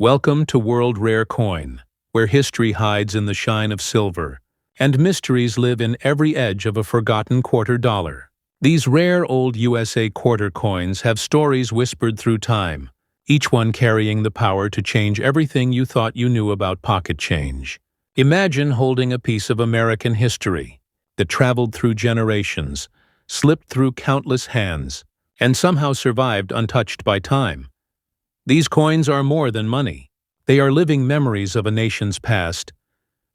Welcome to World Rare Coin, where history hides in the shine of silver, and mysteries live in every edge of a forgotten quarter dollar. These rare old USA quarter coins have stories whispered through time, each one carrying the power to change everything you thought you knew about pocket change. Imagine holding a piece of American history that traveled through generations, slipped through countless hands, and somehow survived untouched by time. These coins are more than money. They are living memories of a nation's past,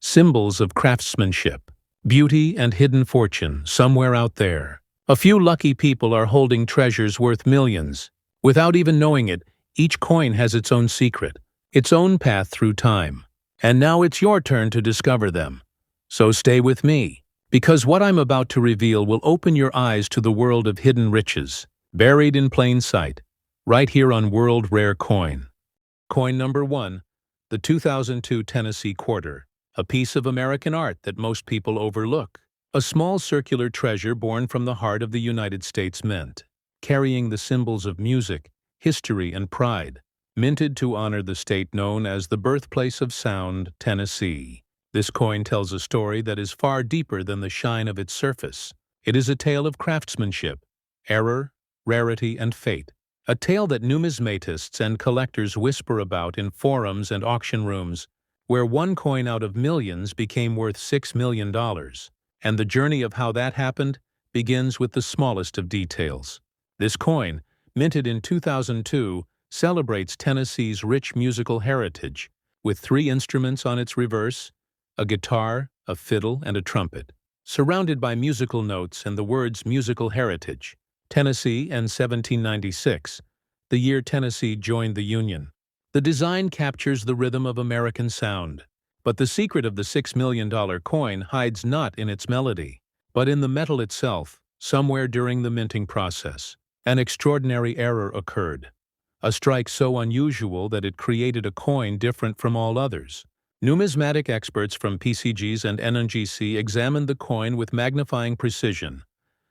symbols of craftsmanship, beauty, and hidden fortune somewhere out there. A few lucky people are holding treasures worth millions. Without even knowing it, each coin has its own secret, its own path through time. And now it's your turn to discover them. So stay with me, because what I'm about to reveal will open your eyes to the world of hidden riches, buried in plain sight, right here on World Rare Coin. Coin number 1, the 2002 Tennessee Quarter, a piece of American art that most people overlook. A small circular treasure born from the heart of the United States Mint, carrying the symbols of music, history, and pride, minted to honor the state known as the birthplace of sound, Tennessee. This coin tells a story that is far deeper than the shine of its surface. It is a tale of craftsmanship, error, rarity, and fate. A tale that numismatists and collectors whisper about in forums and auction rooms, where one coin out of millions became worth $6 million. And the journey of how that happened begins with the smallest of details. This coin, minted in 2002, celebrates Tennessee's rich musical heritage, with 3 instruments on its reverse: a guitar, a fiddle, and a trumpet. Surrounded by musical notes and the words musical heritage, Tennessee and 1796, the year Tennessee joined the Union. The design captures the rhythm of American sound. But the secret of the $6 million coin hides not in its melody, but in the metal itself. Somewhere during the minting process, an extraordinary error occurred. A strike so unusual that it created a coin different from all others. Numismatic experts from PCGs and NNGC examined the coin with magnifying precision,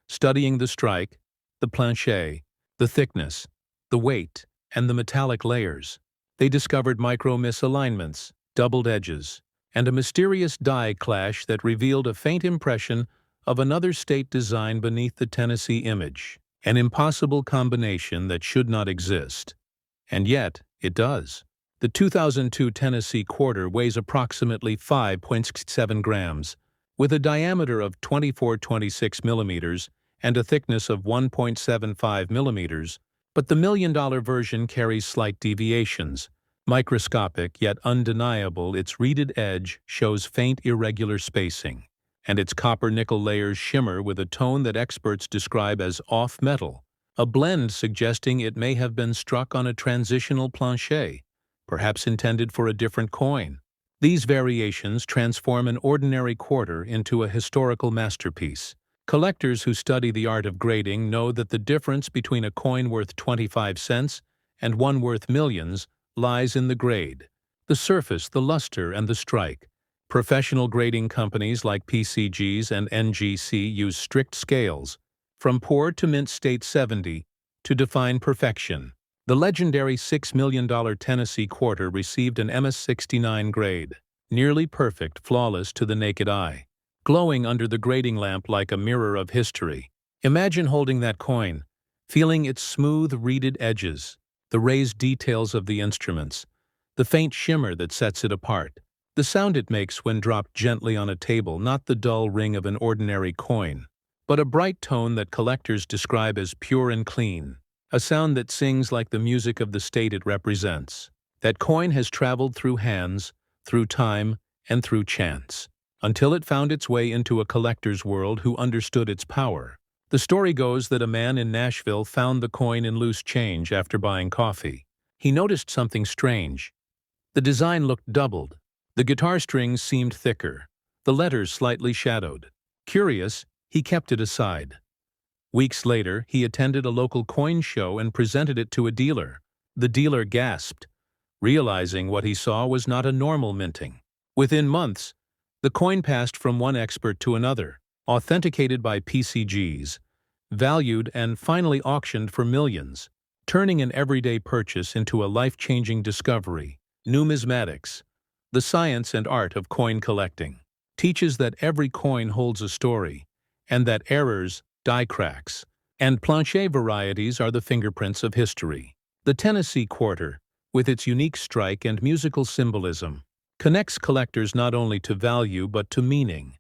studying the strike, the planchet, the thickness, the weight, and the metallic layers. They discovered micro-misalignments, doubled edges, and a mysterious die clash that revealed a faint impression of another state design beneath the Tennessee image, an impossible combination that should not exist. And yet, it does. The 2002 Tennessee Quarter weighs approximately 5.7 grams, with a diameter of 24-26 millimeters and a thickness of 1.75 millimeters, but the $1 million version carries slight deviations. Microscopic yet undeniable, its reeded edge shows faint irregular spacing, and its copper-nickel layers shimmer with a tone that experts describe as off-metal, a blend suggesting it may have been struck on a transitional planchet, perhaps intended for a different coin. These variations transform an ordinary quarter into a historical masterpiece. Collectors who study the art of grading know that the difference between a coin worth 25 cents and one worth millions lies in the grade, the surface, the luster, and the strike. Professional grading companies like PCGs and NGC use strict scales, from poor to mint state 70, to define perfection. The legendary $6 million Tennessee Quarter received an MS-69 grade, nearly perfect, flawless to the naked eye, glowing under the grading lamp like a mirror of history. Imagine holding that coin, feeling its smooth, reeded edges, the raised details of the instruments, the faint shimmer that sets it apart, the sound it makes when dropped gently on a table, not the dull ring of an ordinary coin, but a bright tone that collectors describe as pure and clean, a sound that sings like the music of the state it represents. That coin has traveled through hands, through time, and through chance, until it found its way into a collector's world who understood its power. The story goes that a man in Nashville found the coin in loose change after buying coffee. He noticed something strange. The design looked doubled. The guitar strings seemed thicker, the letters slightly shadowed. Curious, he kept it aside. Weeks later, he attended a local coin show and presented it to a dealer. The dealer gasped, realizing what he saw was not a normal minting. Within months, the coin passed from one expert to another, authenticated by PCGs, valued, and finally auctioned for millions, turning an everyday purchase into a life-changing discovery. Numismatics, the science and art of coin collecting, teaches that every coin holds a story, and that errors, die cracks, and planche varieties are the fingerprints of history. The Tennessee Quarter, with its unique strike and musical symbolism, connects collectors not only to value but to meaning,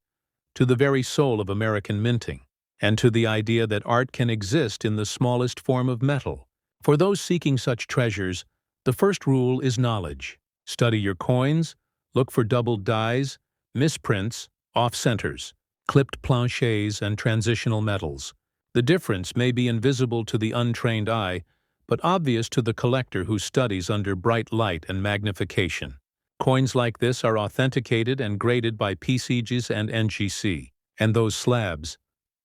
to the very soul of American minting, and to the idea that art can exist in the smallest form of metal. For those seeking such treasures, the first rule is knowledge. Study your coins, look for doubled dies, misprints, off-centers, clipped planches, and transitional metals. The difference may be invisible to the untrained eye, but obvious to the collector who studies under bright light and magnification. Coins like this are authenticated and graded by PCGs and NGC, and those slabs,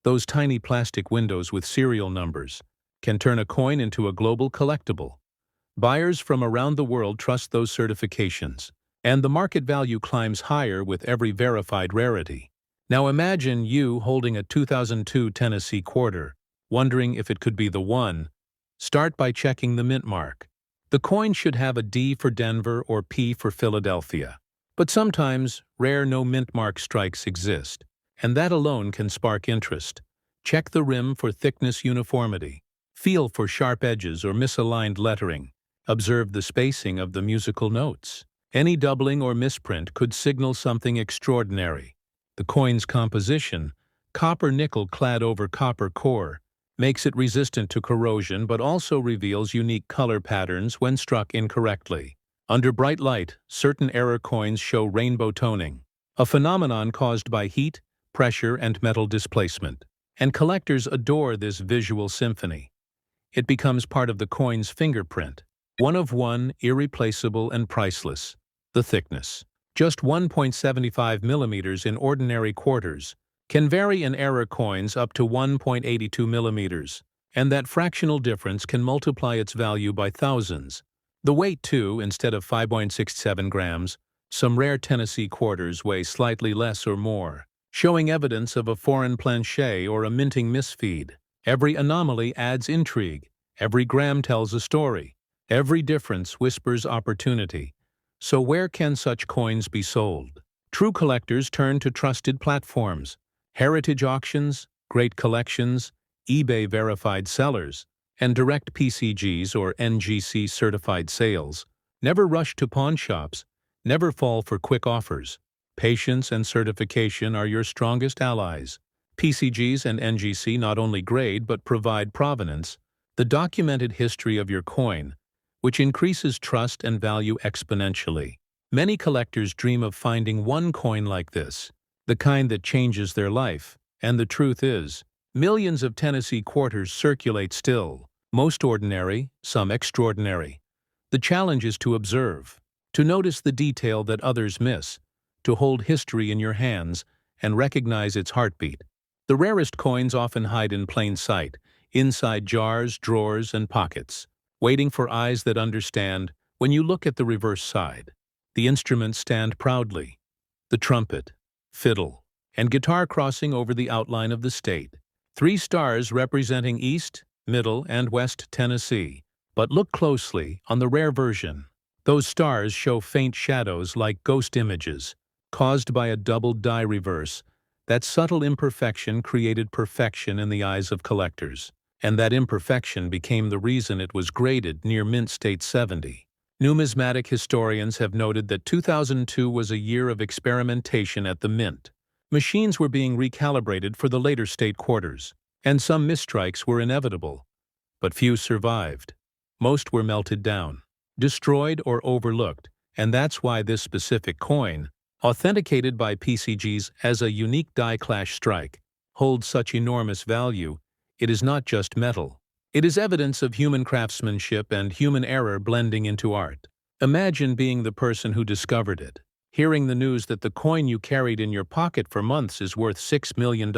those tiny plastic windows with serial numbers, can turn a coin into a global collectible. Buyers from around the world trust those certifications, and the market value climbs higher with every verified rarity. Now imagine you holding a 2002 Tennessee Quarter, wondering if it could be the one. Start by checking the mint mark. The coin should have a D for Denver or P for Philadelphia. But sometimes, rare no mint mark strikes exist, and that alone can spark interest. Check the rim for thickness uniformity. Feel for sharp edges or misaligned lettering. Observe the spacing of the musical notes. Any doubling or misprint could signal something extraordinary. The coin's composition, copper-nickel clad over copper core, makes it resistant to corrosion but also reveals unique color patterns when struck incorrectly. Under bright light, certain error coins show rainbow toning, a phenomenon caused by heat, pressure, and metal displacement. And collectors adore this visual symphony. It becomes part of the coin's fingerprint. One of one, irreplaceable and priceless. The thickness, just 1.75 millimeters in ordinary quarters, can vary in error coins up to 1.82 millimeters, and that fractional difference can multiply its value by thousands. The weight too, instead of 5.67 grams, some rare Tennessee quarters weigh slightly less or more, showing evidence of a foreign planche or a minting misfeed. Every anomaly adds intrigue, every gram tells a story, every difference whispers opportunity. So where can such coins be sold? True collectors turn to trusted platforms, heritage auctions, great collections, eBay-verified sellers, and direct PCGs or NGC-certified sales. Never rush to pawn shops, never fall for quick offers. Patience and certification are your strongest allies. PCGs and NGC not only grade but provide provenance, the documented history of your coin, which increases trust and value exponentially. Many collectors dream of finding one coin like this, the kind that changes their life, and the truth is, millions of Tennessee quarters circulate still, most ordinary, some extraordinary. The challenge is to observe, to notice the detail that others miss, to hold history in your hands and recognize its heartbeat. The rarest coins often hide in plain sight, inside jars, drawers, and pockets, waiting for eyes that understand. When you look at the reverse side, the instruments stand proudly, the trumpet, fiddle, and guitar crossing over the outline of the state. 3 stars representing East, Middle, and West Tennessee. But look closely on the rare version. Those stars show faint shadows like ghost images, caused by a doubled die reverse. That subtle imperfection created perfection in the eyes of collectors, and that imperfection became the reason it was graded near Mint State 70. Numismatic historians have noted that 2002 was a year of experimentation at the Mint. Machines were being recalibrated for the later state quarters, and some misstrikes were inevitable. But few survived. Most were melted down, destroyed or overlooked, and that's why this specific coin, authenticated by PCGs as a unique die clash strike, holds such enormous value. It is not just metal. It is evidence of human craftsmanship and human error blending into art. Imagine being the person who discovered it, hearing the news that the coin you carried in your pocket for months is worth $6 million.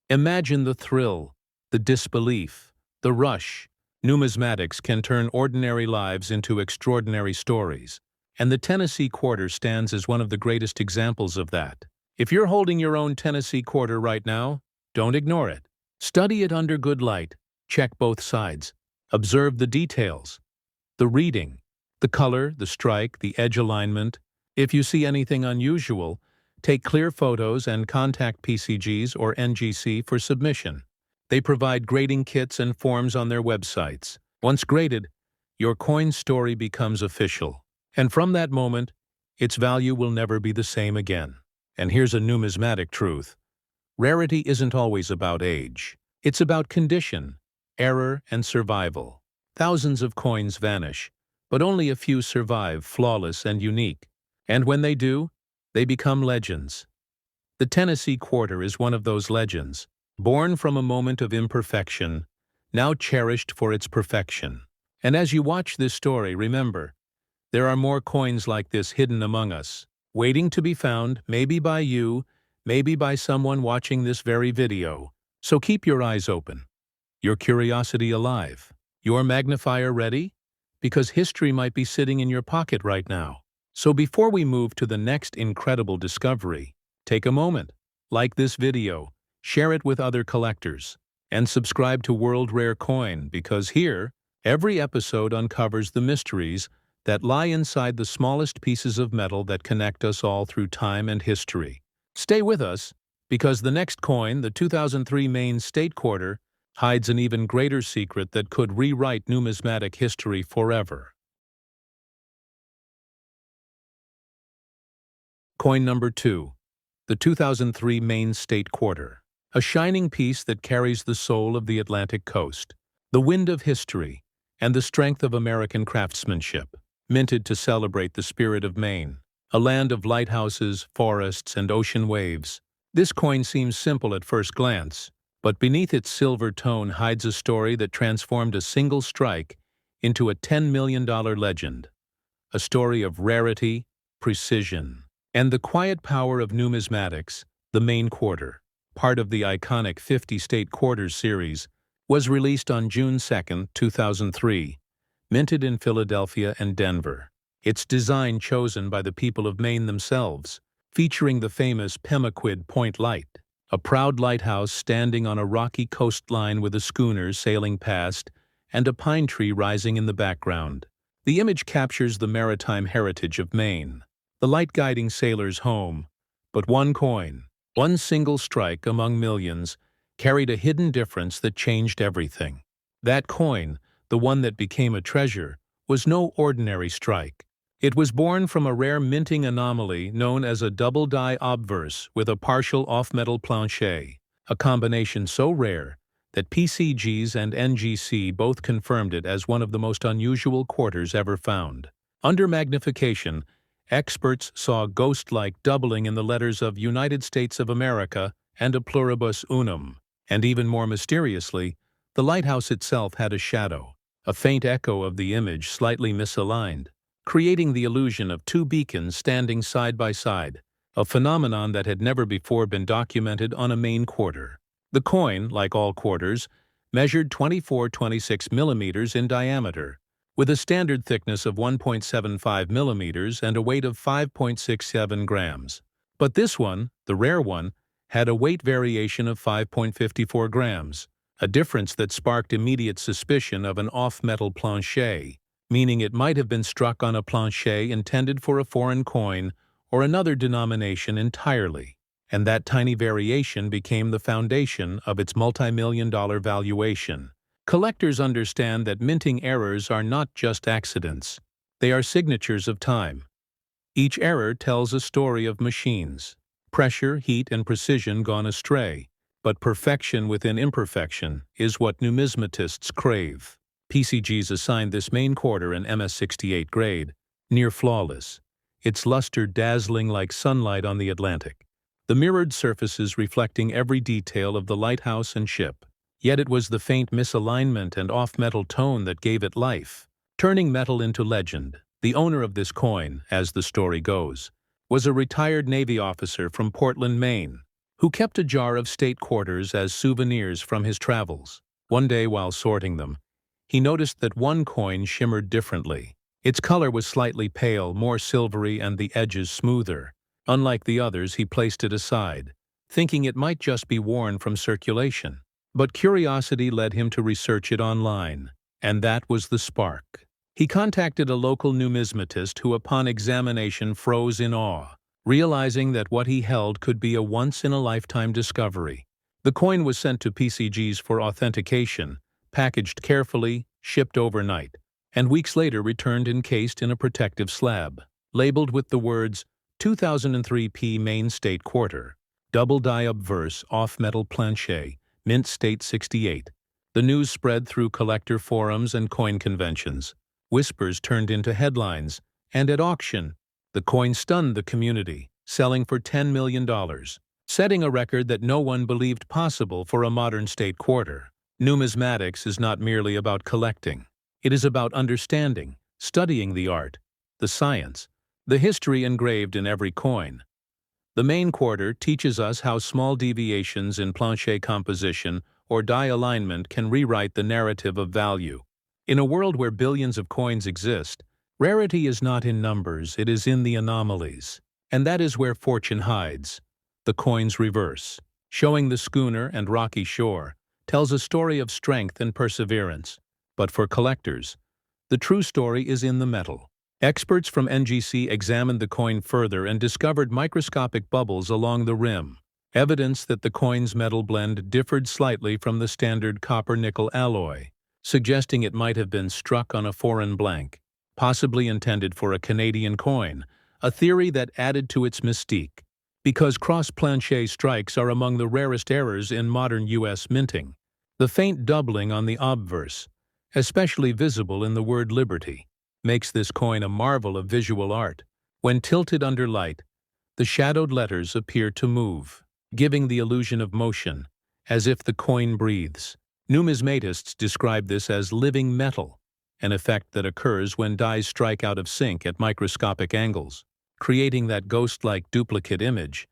Imagine the thrill, the disbelief, the rush. Numismatics can turn ordinary lives into extraordinary stories, and the Tennessee Quarter stands as one of the greatest examples of that. If you're holding your own Tennessee Quarter right now, don't ignore it. Study it under good light. Check both sides. Observe the details. The reading, The color, the strike, the edge alignment. If you see anything unusual, take clear photos and contact PCGs or NGC for submission. They provide grading kits and forms on their websites. Once graded, your coin's story becomes official. And from that moment, its value will never be the same again. And here's a numismatic truth. Rarity isn't always about age. It's about condition, error, and survival. Thousands of coins vanish, but only a few survive flawless and unique. And when they do, they become legends. The Tennessee Quarter is one of those legends, born from a moment of imperfection, now cherished for its perfection. And as you watch this story, remember, there are more coins like this hidden among us, waiting to be found, maybe by you, maybe by someone watching this very video. So keep your eyes open, your curiosity alive, your magnifier ready, because history might be sitting in your pocket right now. So before we move to the next incredible discovery, take a moment, like this video, share it with other collectors, and subscribe to World Rare Coin, because here, every episode uncovers the mysteries that lie inside the smallest pieces of metal that connect us all through time and history. Stay with us, because the next coin, the 2003 Maine State Quarter, hides an even greater secret that could rewrite numismatic history forever. Coin number 2, the 2003 Maine State Quarter, a shining piece that carries the soul of the Atlantic coast, the wind of history, and the strength of American craftsmanship, minted to celebrate the spirit of Maine, a land of lighthouses, forests, and ocean waves. This coin seems simple at first glance, but beneath its silver tone hides a story that transformed a single strike into a $10 million legend, a story of rarity, precision, and the quiet power of numismatics. The Maine Quarter, part of the iconic 50 State Quarters series, was released on June 2, 2003, minted in Philadelphia and Denver. Its design chosen by the people of Maine themselves, featuring the famous Pemaquid Point Light, a proud lighthouse standing on a rocky coastline with a schooner sailing past and a pine tree rising in the background. The image captures the maritime heritage of Maine, the light guiding sailors home. But one coin, one single strike among millions, carried a hidden difference that changed everything. That coin, the one that became a treasure, was no ordinary strike. It was born from a rare minting anomaly known as a double-die obverse with a partial off-metal planchet, a combination so rare that PCGs and NGC both confirmed it as one of the most unusual quarters ever found. Under magnification, experts saw ghost-like doubling in the letters of United States of America and a pluribus unum, and even more mysteriously, the lighthouse itself had a shadow, a faint echo of the image slightly misaligned, creating the illusion of two beacons standing side by side, a phenomenon that had never before been documented on a Maine quarter. The coin, like all quarters, measured 24-26 millimeters in diameter, with a standard thickness of 1.75 millimeters and a weight of 5.67 grams. But this one, the rare one, had a weight variation of 5.54 grams, a difference that sparked immediate suspicion of an off-metal planchet, meaning it might have been struck on a planchet intended for a foreign coin or another denomination entirely, and that tiny variation became the foundation of its multi-million-dollar valuation. Collectors understand that minting errors are not just accidents. They are signatures of time. Each error tells a story of machines, pressure, heat, and precision gone astray, but perfection within imperfection is what numismatists crave. PCGs assigned this Maine quarter an MS-68 grade, near flawless, its luster dazzling like sunlight on the Atlantic, the mirrored surfaces reflecting every detail of the lighthouse and ship. Yet it was the faint misalignment and off-metal tone that gave it life, turning metal into legend. The owner of this coin, as the story goes, was a retired Navy officer from Portland, Maine, who kept a jar of state quarters as souvenirs from his travels. One day while sorting them, he noticed that one coin shimmered differently. Its color was slightly pale, more silvery, and the edges smoother. Unlike the others, he placed it aside, thinking it might just be worn from circulation. But curiosity led him to research it online, and that was the spark. He contacted a local numismatist who upon examination froze in awe, realizing that what he held could be a once-in-a-lifetime discovery. The coin was sent to PCGs for authentication, packaged carefully, shipped overnight, and weeks later returned encased in a protective slab, labeled with the words 2003 P Main State Quarter, double die obverse off metal plancher, Mint State 68. The news spread through collector forums and coin conventions. Whispers turned into headlines, and at auction, the coin stunned the community, selling for $10 million, setting a record that no one believed possible for a modern state quarter. Numismatics is not merely about collecting. It is about understanding, studying the art, the science, the history engraved in every coin. The main quarter teaches us how small deviations in plancher composition or die alignment can rewrite the narrative of value. In a world where billions of coins exist, rarity is not in numbers, it is in the anomalies. And that is where fortune hides. The coin's reverse, showing the schooner and rocky shore, tells a story of strength and perseverance. But for collectors, the true story is in the metal. Experts from NGC examined the coin further and discovered microscopic bubbles along the rim, evidence that the coin's metal blend differed slightly from the standard copper-nickel alloy, suggesting it might have been struck on a foreign blank, possibly intended for a Canadian coin, a theory that added to its mystique. Because cross-plancher strikes are among the rarest errors in modern U.S. minting, the faint doubling on the obverse, especially visible in the word liberty, makes this coin a marvel of visual art. When tilted under light, the shadowed letters appear to move, giving the illusion of motion, as if the coin breathes. Numismatists describe this as living metal, an effect that occurs when dies strike out of sync at microscopic angles, creating that ghost-like duplicate image.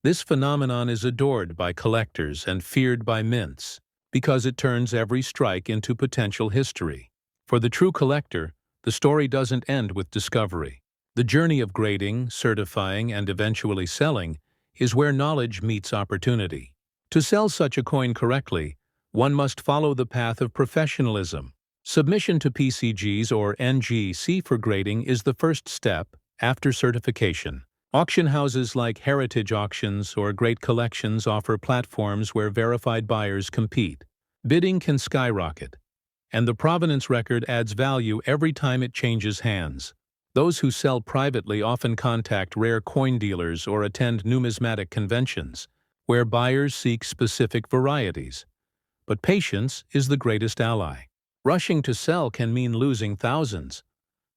This phenomenon is adored by collectors and feared by mints, because it turns every strike into potential history. For the true collector, the story doesn't end with discovery. The journey of grading, certifying, and eventually selling is where knowledge meets opportunity. To sell such a coin correctly, one must follow the path of professionalism. Submission to PCGs or NGC for grading is the first step after certification. Auction houses like Heritage Auctions or Great Collections offer platforms where verified buyers compete. Bidding can skyrocket, and the provenance record adds value every time it changes hands. Those who sell privately often contact rare coin dealers or attend numismatic conventions, where buyers seek specific varieties. But patience is the greatest ally. Rushing to sell can mean losing thousands.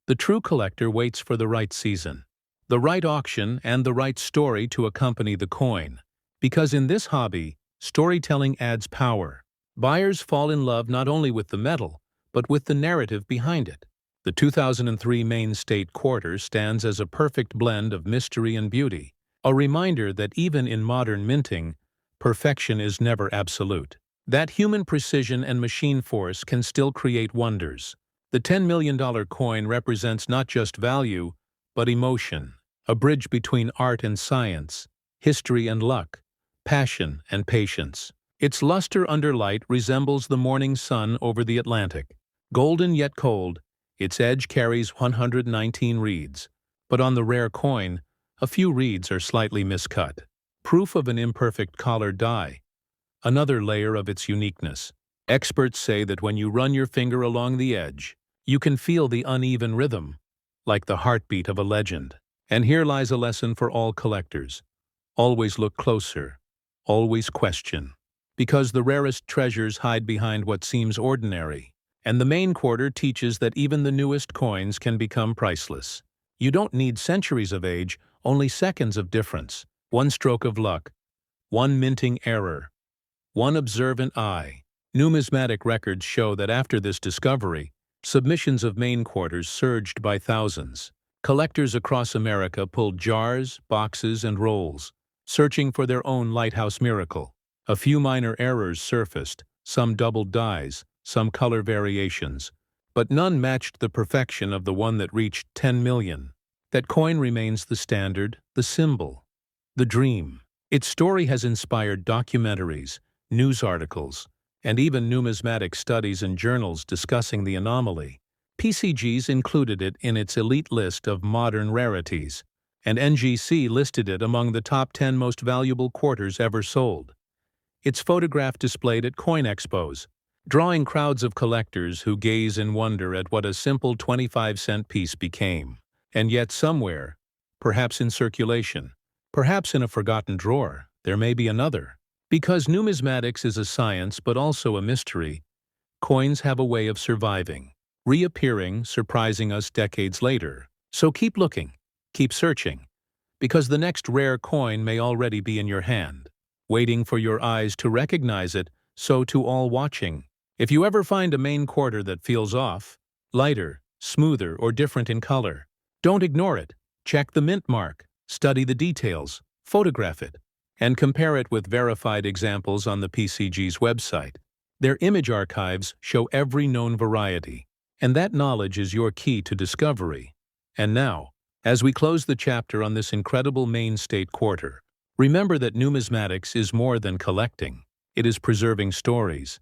The true collector waits for the right season, the right auction, and the right story to accompany the coin. Because in this hobby, storytelling adds power. Buyers fall in love not only with the metal, but with the narrative behind it. The 2003 Main State Quarter stands as a perfect blend of mystery and beauty, a reminder that even in modern minting, perfection is never absolute. That human precision and machine force can still create wonders. The $10 million coin represents not just value, but emotion, a bridge between art and science, history and luck, passion and patience. Its luster under light resembles the morning sun over the Atlantic. Golden yet cold, its edge carries 119 reeds, but on the rare coin, a few reeds are slightly miscut. Proof of an imperfect collar die, another layer of its uniqueness. Experts say that when you run your finger along the edge, you can feel the uneven rhythm, like the heartbeat of a legend. And here lies a lesson for all collectors. Always look closer. Always question. Because the rarest treasures hide behind what seems ordinary. And the main quarter teaches that even the newest coins can become priceless. You don't need centuries of age, only seconds of difference. One stroke of luck. One minting error. One observant eye. Numismatic records show that after this discovery, submissions of main quarters surged by thousands. Collectors across America pulled jars, boxes, and rolls, searching for their own lighthouse miracle. A few minor errors surfaced, some doubled dies, some color variations, but none matched the perfection of the one that reached 10 million. That coin remains the standard, the symbol, the dream. Its story has inspired documentaries, news articles, and even numismatic studies and journals discussing the anomaly. PCG's included it in its elite list of modern rarities, and NGC listed it among the top 10 most valuable quarters ever sold. Its photograph displayed at coin expos, drawing crowds of collectors who gaze in wonder at what a simple 25-cent piece became. And yet somewhere, perhaps in circulation, perhaps in a forgotten drawer, there may be another. Because numismatics is a science but also a mystery, coins have a way of surviving, reappearing, surprising us decades later. So keep looking, keep searching, because the next rare coin may already be in your hand, waiting for your eyes to recognize it. So to all watching, if you ever find a main quarter that feels off, lighter, smoother, or different in color, don't ignore it. Check the mint mark, study the details, photograph it, and compare it with verified examples on the PCG's website. Their image archives show every known variety, and that knowledge is your key to discovery. And now, as we close the chapter on this incredible Maine State quarter, remember that numismatics is more than collecting. It is preserving stories.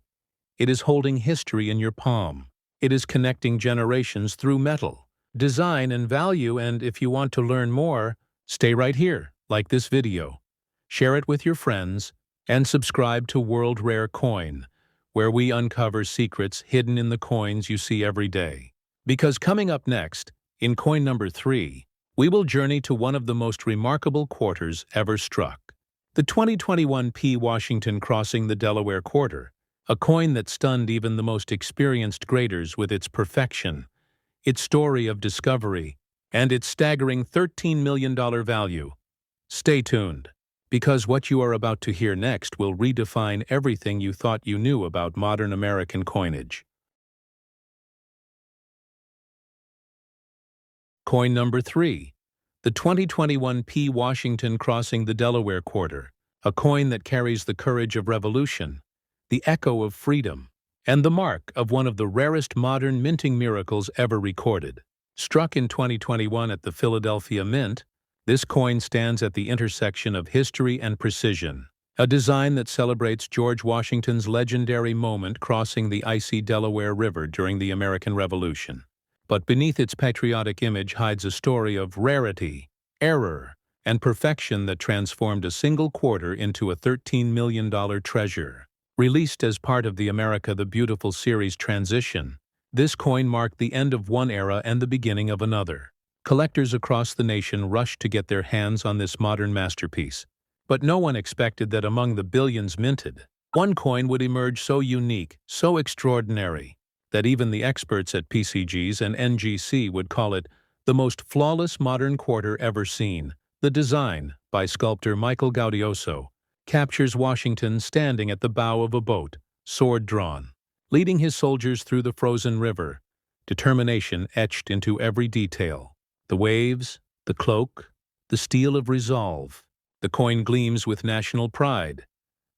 It is holding history in your palm. It is connecting generations through metal, design, and value. And if you want to learn more, stay right here, like this video, share it with your friends, and subscribe to World Rare Coin, where we uncover secrets hidden in the coins you see every day. Because coming up next, in coin number 3, we will journey to one of the most remarkable quarters ever struck. The 2021 P. Washington crossing the Delaware quarter, a coin that stunned even the most experienced graders with its perfection, its story of discovery, and its staggering $13 million value. Stay tuned, because what you are about to hear next will redefine everything you thought you knew about modern American coinage. Coin number 3. The 2021 P. Washington crossing the Delaware quarter, a coin that carries the courage of revolution, the echo of freedom, and the mark of one of the rarest modern minting miracles ever recorded. Struck in 2021 at the Philadelphia Mint, this coin stands at the intersection of history and precision, a design that celebrates George Washington's legendary moment crossing the icy Delaware River during the American Revolution. But beneath its patriotic image hides a story of rarity, error, and perfection that transformed a single quarter into a $13 million treasure. Released as part of the America the Beautiful series transition, this coin marked the end of one era and the beginning of another. Collectors across the nation rushed to get their hands on this modern masterpiece. But no one expected that among the billions minted, one coin would emerge so unique, so extraordinary, that even the experts at PCG's and NGC would call it the most flawless modern quarter ever seen. The design, by sculptor Michael Gaudioso, captures Washington standing at the bow of a boat, sword drawn, leading his soldiers through the frozen river, determination etched into every detail. The waves, the cloak, the steel of resolve. The coin gleams with national pride.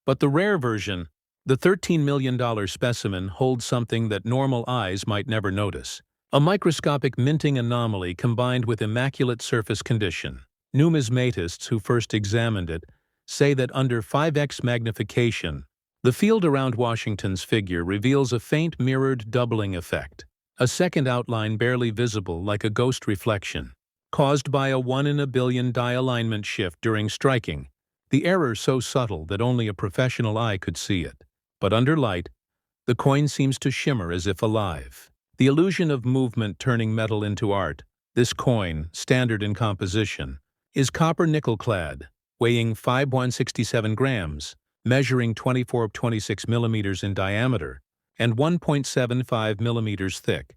But the rare version, the $13 million specimen, holds something that normal eyes might never notice. A microscopic minting anomaly combined with immaculate surface condition. Numismatists who first examined it say that under 5x magnification, the field around Washington's figure reveals a faint mirrored doubling effect, a second outline barely visible like a ghost reflection, caused by a 1 in a billion die alignment shift during striking, the error so subtle that only a professional eye could see it. But under light, the coin seems to shimmer as if alive. The illusion of movement turning metal into art. This coin, standard in composition, is copper nickel-clad, weighing 5.167 grams, measuring 24.26 millimeters in diameter, and 1.75 millimeters thick.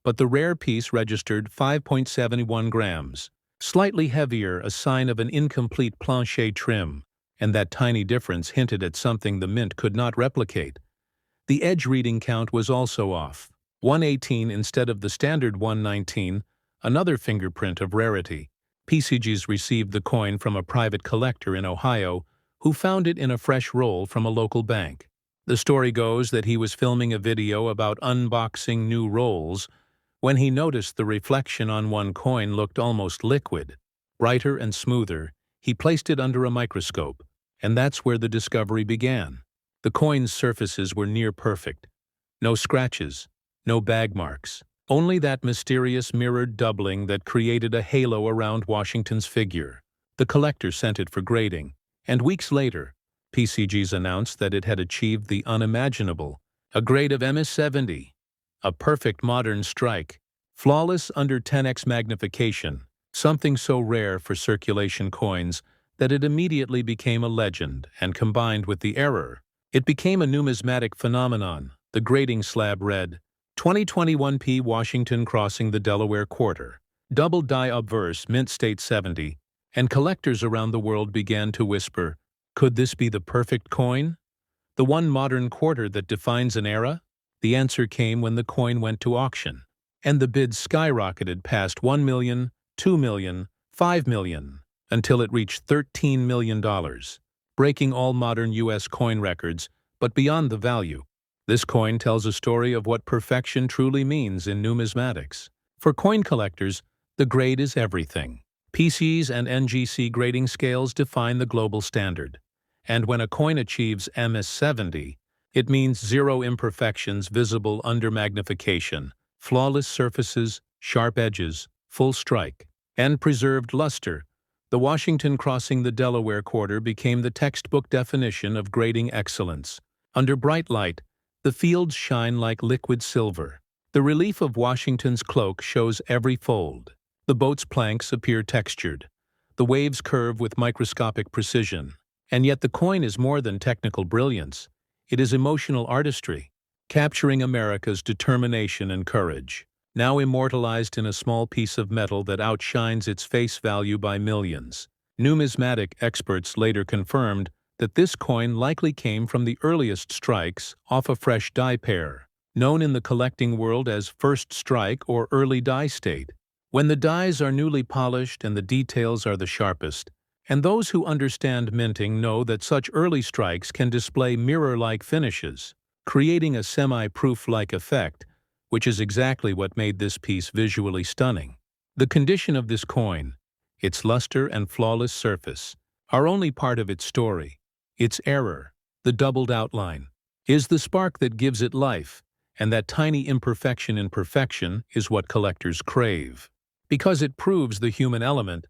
But the rare piece registered 5.71 grams, slightly heavier, a sign of an incomplete plancher trim, and that tiny difference hinted at something the mint could not replicate. The edge reading count was also off, 118 instead of the standard 119, another fingerprint of rarity. PCG's received the coin from a private collector in Ohio who found it in a fresh roll from a local bank. The story goes that he was filming a video about unboxing new rolls when he noticed the reflection on one coin looked almost liquid, brighter and smoother. He placed it under a microscope, and that's where the discovery began. The coin's surfaces were near perfect. No scratches, no bag marks, Only that mysterious mirrored doubling that created a halo around Washington's figure. The collector sent it for grading, and weeks later, PCGs announced that it had achieved the unimaginable, a grade of MS-70, a perfect modern strike, flawless under 10x magnification, something so rare for circulation coins that it immediately became a legend, and combined with the error, it became a numismatic phenomenon. The grading slab read, 2021 P. Washington crossing the Delaware Quarter, double die obverse, mint state 70, and collectors around the world began to whisper, could this be the perfect coin? The one modern quarter that defines an era? The answer came when the coin went to auction, and the bids skyrocketed past $1 million, $2 million, $5 million, until it reached $13 million, breaking all modern U.S. coin records. But beyond the value, this coin tells a story of what perfection truly means in numismatics. For coin collectors, the grade is everything. PCs and NGC grading scales define the global standard, and when a coin achieves MS-70, it means zero imperfections visible under magnification, flawless surfaces, sharp edges, full strike, and preserved luster. The Washington crossing the Delaware Quarter became the textbook definition of grading excellence. Under bright light, the fields shine like liquid silver. The relief of Washington's cloak shows every fold. The boat's planks appear textured. The waves curve with microscopic precision. And yet the coin is more than technical brilliance. It is emotional artistry, capturing America's determination and courage, now immortalized in a small piece of metal that outshines its face value by millions. Numismatic experts later confirmed that this coin likely came from the earliest strikes off a fresh die pair, known in the collecting world as first strike or early die state. When the dies are newly polished and the details are the sharpest, and those who understand minting know that such early strikes can display mirror-like finishes, creating a semi-proof-like effect, which is exactly what made this piece visually stunning. The condition of this coin, its luster and flawless surface, are only part of its story. Its error, the doubled outline, is the spark that gives it life, and that tiny imperfection in perfection is what collectors crave. Because it proves the human element,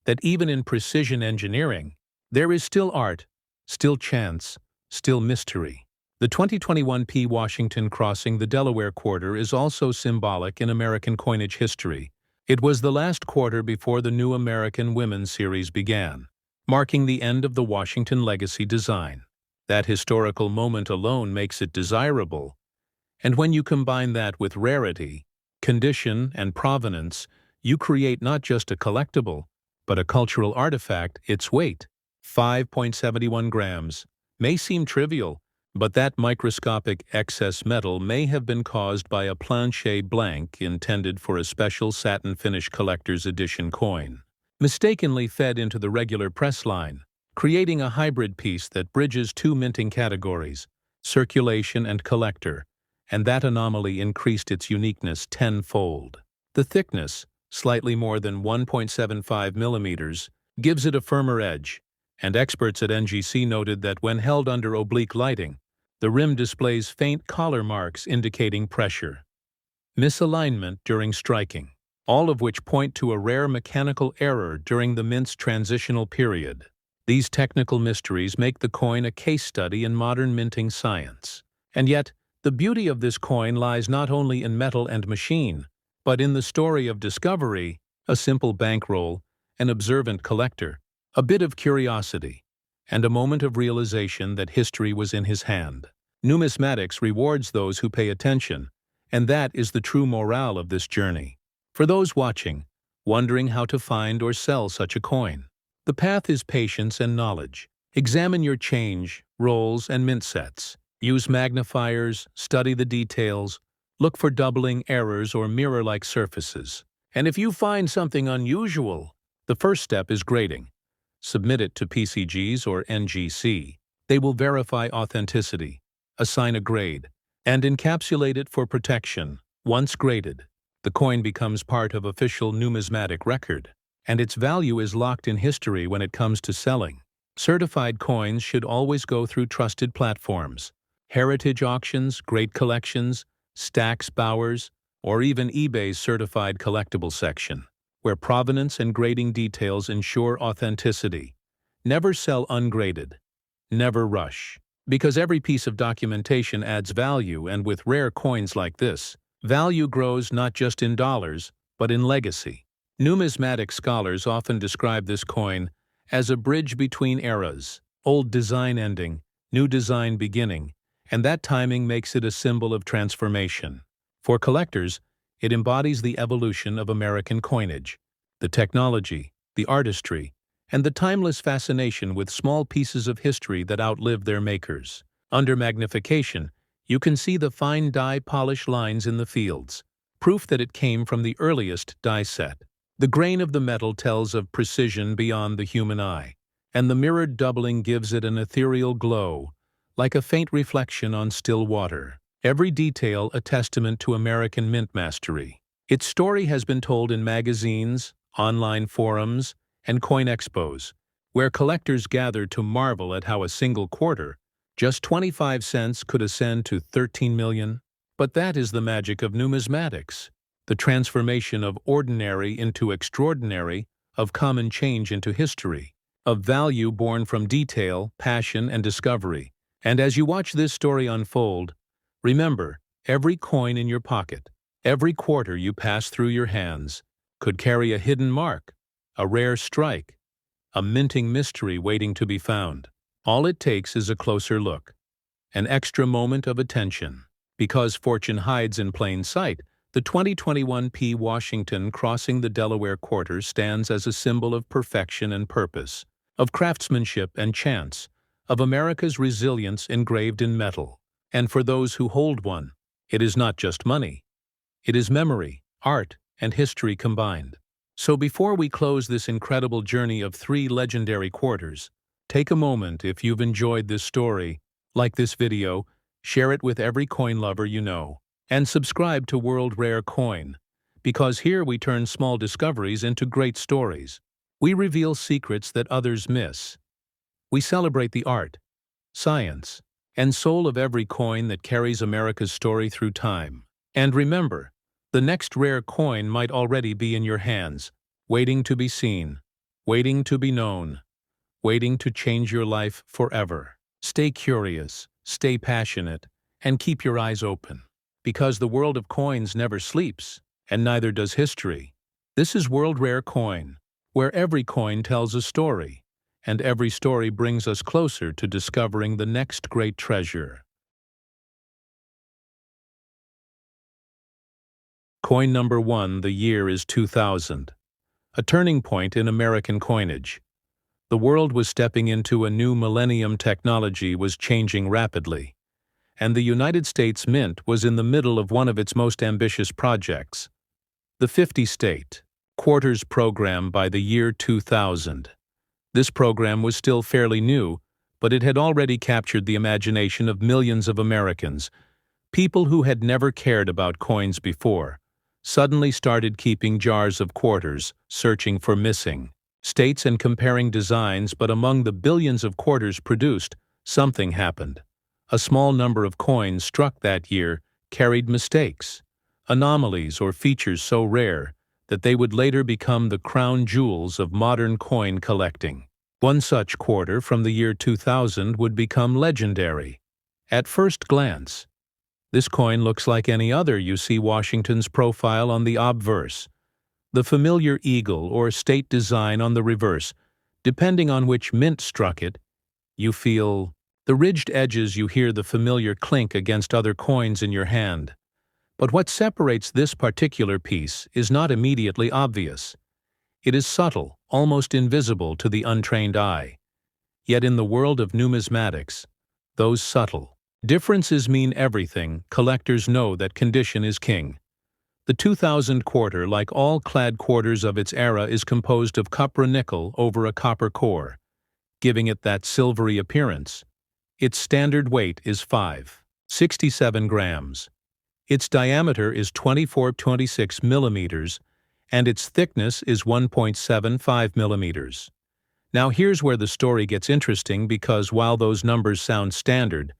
that even in precision engineering, there is still art, still chance, still mystery. The 2021 P. Washington crossing the Delaware Quarter is also symbolic in American coinage history. It was the last quarter before the new American Women's Series began, marking the end of the Washington legacy design. That historical moment alone makes it desirable, and when you combine that with rarity, condition, and provenance, you create not just a collectible, but a cultural artifact. Its weight, 5.71 grams, may seem trivial, but that microscopic excess metal may have been caused by a plancher blank intended for a special satin finish collector's edition coin, mistakenly fed into the regular press line, creating a hybrid piece that bridges two minting categories, circulation and collector, and that anomaly increased its uniqueness tenfold. The thickness, slightly more than 1.75 millimeters, gives it a firmer edge, and experts at NGC noted that when held under oblique lighting, the rim displays faint collar marks indicating pressure, misalignment during striking, all of which point to a rare mechanical error during the mint's transitional period. These technical mysteries make the coin a case study in modern minting science. And yet, the beauty of this coin lies not only in metal and machine, but in the story of discovery, a simple bankroll, an observant collector, a bit of curiosity, and a moment of realization that history was in his hand. Numismatics rewards those who pay attention, and that is the true morale of this journey. For those watching, wondering how to find or sell such a coin, the path is patience and knowledge. Examine your change, rolls, and mint sets. Use magnifiers, study the details, look for doubling errors or mirror-like surfaces. And if you find something unusual, the first step is grading. Submit it to PCGs or NGC. They will verify authenticity, assign a grade, and encapsulate it for protection. Once graded, the coin becomes part of official numismatic record, and its value is locked in history when it comes to selling. Certified coins should always go through trusted platforms. Heritage auctions, great collections, Stacks Bowers, or even eBay's certified collectible section, where provenance and grading details ensure authenticity. Never sell ungraded. Never rush. Because every piece of documentation adds value, and with rare coins like this, value grows not just in dollars, but in legacy. Numismatic scholars often describe this coin as a bridge between eras, old design ending, new design beginning, and that timing makes it a symbol of transformation. For collectors, it embodies the evolution of American coinage, the technology, the artistry, and the timeless fascination with small pieces of history that outlive their makers. Under magnification, you can see the fine die polish lines in the fields, proof that it came from the earliest die set. The grain of the metal tells of precision beyond the human eye, and the mirrored doubling gives it an ethereal glow, like a faint reflection on still water. Every detail a testament to American mint mastery. Its story has been told in magazines, online forums, and coin expos, where collectors gather to marvel at how a single quarter, just 25 cents, could ascend to 13 million. But that is the magic of numismatics, the transformation of ordinary into extraordinary, of common change into history, of value born from detail, passion, and discovery. And as you watch this story unfold, remember, every coin in your pocket, every quarter you pass through your hands, could carry a hidden mark, a rare strike, a minting mystery waiting to be found. All it takes is a closer look, an extra moment of attention. Because fortune hides in plain sight, the 2021 P. Washington crossing the Delaware quarter stands as a symbol of perfection and purpose, of craftsmanship and chance, of America's resilience engraved in metal. And for those who hold one, it is not just money. It is memory, art, and history combined. So before we close this incredible journey of 3 legendary quarters, take a moment. If you've enjoyed this story, like this video, share it with every coin lover you know, and subscribe to World Rare Coin, because here we turn small discoveries into great stories. We reveal secrets that others miss. We celebrate the art, science, and soul of every coin that carries America's story through time. And remember, the next rare coin might already be in your hands, waiting to be seen, waiting to be known, waiting to change your life forever. Stay curious, stay passionate, and keep your eyes open. Because the world of coins never sleeps, and neither does history. This is World Rare Coin, where every coin tells a story, and every story brings us closer to discovering the next great treasure. Coin number 1, the year is 2000. A turning point in American coinage. The world was stepping into a new millennium. Technology was changing rapidly, and the United States Mint was in the middle of one of its most ambitious projects, the 50-state quarters program. By the year 2000, this program was still fairly new, but it had already captured the imagination of millions of Americans. People who had never cared about coins before suddenly started keeping jars of quarters, searching for missing states and comparing designs. But among the billions of quarters produced, something happened. A small number of coins struck that year carried mistakes, anomalies, or features so rare that they would later become the crown jewels of modern coin collecting. One such quarter from the year 2000 would become legendary. At first glance, this coin looks like any other. You see Washington's profile on the obverse, the familiar eagle or state design on the reverse. Depending on which mint struck it, you feel the ridged edges, you hear the familiar clink against other coins in your hand. But what separates this particular piece is not immediately obvious. It is subtle, almost invisible to the untrained eye. Yet in the world of numismatics, those subtle differences mean everything. Collectors know that condition is king. The 2000 quarter, like all clad quarters of its era, is composed of copper nickel over a copper core, giving it that silvery appearance. Its standard weight is 5.67 grams. Its diameter is 24.26 millimeters, and its thickness is 1.75 millimeters. Now here's where the story gets interesting, because while those numbers sound standard,